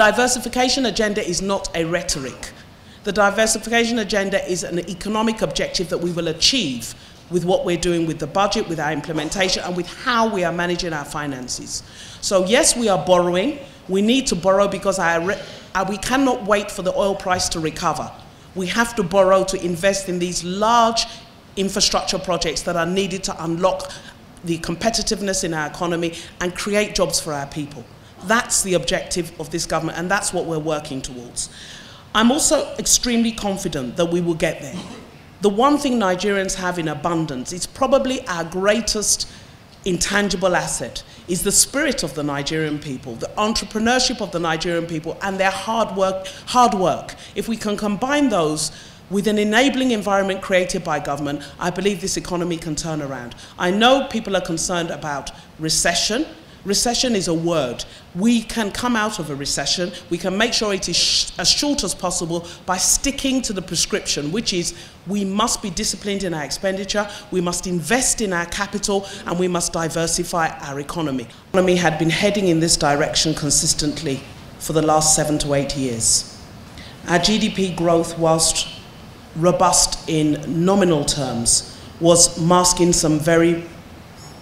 diversification agenda is not a rhetoric. The diversification agenda is an economic objective that we will achieve with what we're doing with the budget, with our implementation, and with how we are managing our finances. So yes, we are borrowing. We need to borrow because we cannot wait for the oil price to recover. We have to borrow to invest in these large infrastructure projects that are needed to unlock the competitiveness in our economy and create jobs for our people. That's the objective of this government, and that's what we're working towards. I'm also extremely confident that we will get there. The one thing Nigerians have in abundance, it's probably our greatest intangible asset, is the spirit of the Nigerian people, the entrepreneurship of the Nigerian people, and their hard work. If we can combine those with an enabling environment created by government, I believe this economy can turn around. I know people are concerned about recession. Recession is a word. We can come out of a recession. We can make sure it is as short as possible by sticking to the prescription, which is we must be disciplined in our expenditure, we must invest in our capital, and we must diversify our economy. The economy had been heading in this direction consistently for the last 7 to 8 years. Our GDP growth, whilst robust in nominal terms, was masking some very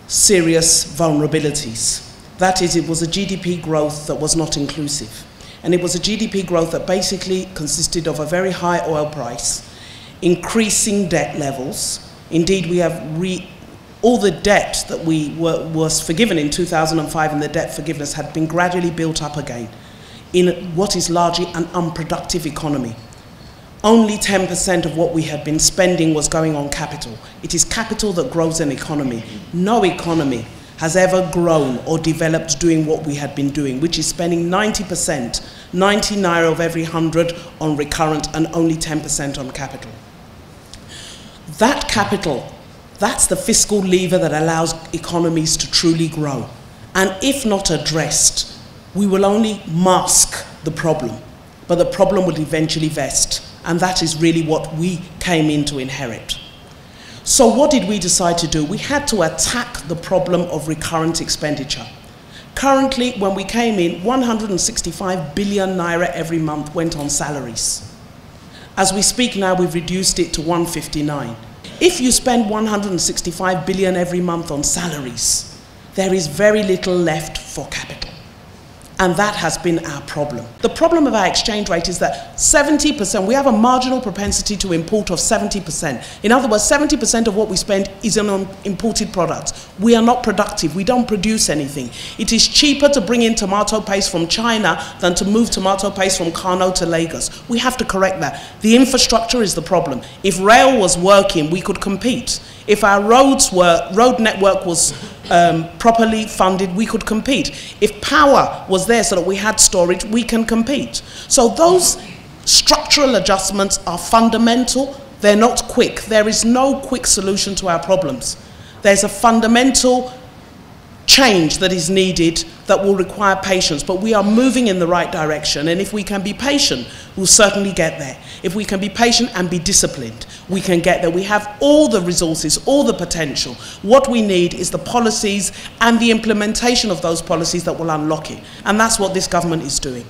serious vulnerabilities. That is, it was a GDP growth that was not inclusive. And it was a GDP growth that basically consisted of a very high oil price, increasing debt levels. Indeed, we have all the debt that was forgiven in 2005 and the debt forgiveness had been gradually built up again in what is largely an unproductive economy. Only 10% of what we had been spending was going on capital. It is capital that grows an economy. No economy has ever grown or developed doing what we had been doing, which is spending 90%, 90 naira of every 100 on recurrent and only 10% on capital. That capital, that's the fiscal lever that allows economies to truly grow. And if not addressed, we will only mask the problem, but the problem will eventually vest. And that is really what we came in to inherit. So what did we decide to do? We had to attack the problem of recurrent expenditure. Currently, when we came in, 165 billion naira every month went on salaries. As we speak now, we've reduced it to 159. If you spend 165 billion every month on salaries, there is very little left for capital. And that has been our problem. The problem of our exchange rate is that 70%, we have a marginal propensity to import of 70%. In other words, 70% of what we spend is on imported products. We are not productive. We don't produce anything. It is cheaper to bring in tomato paste from China than to move tomato paste from Kano to Lagos. We have to correct that. The infrastructure is the problem. If rail was working, we could compete. If our road network was properly funded, we could compete. If power was there so that we had storage, we can compete. So those structural adjustments are fundamental. They're not quick. There is no quick solution to our problems. There's a fundamental change that is needed that will require patience, but we are moving in the right direction, and if we can be patient, we'll certainly get there. If we can be patient and be disciplined, we can get there. We have all the resources, all the potential. What we need is the policies and the implementation of those policies that will unlock it, and that's what this government is doing.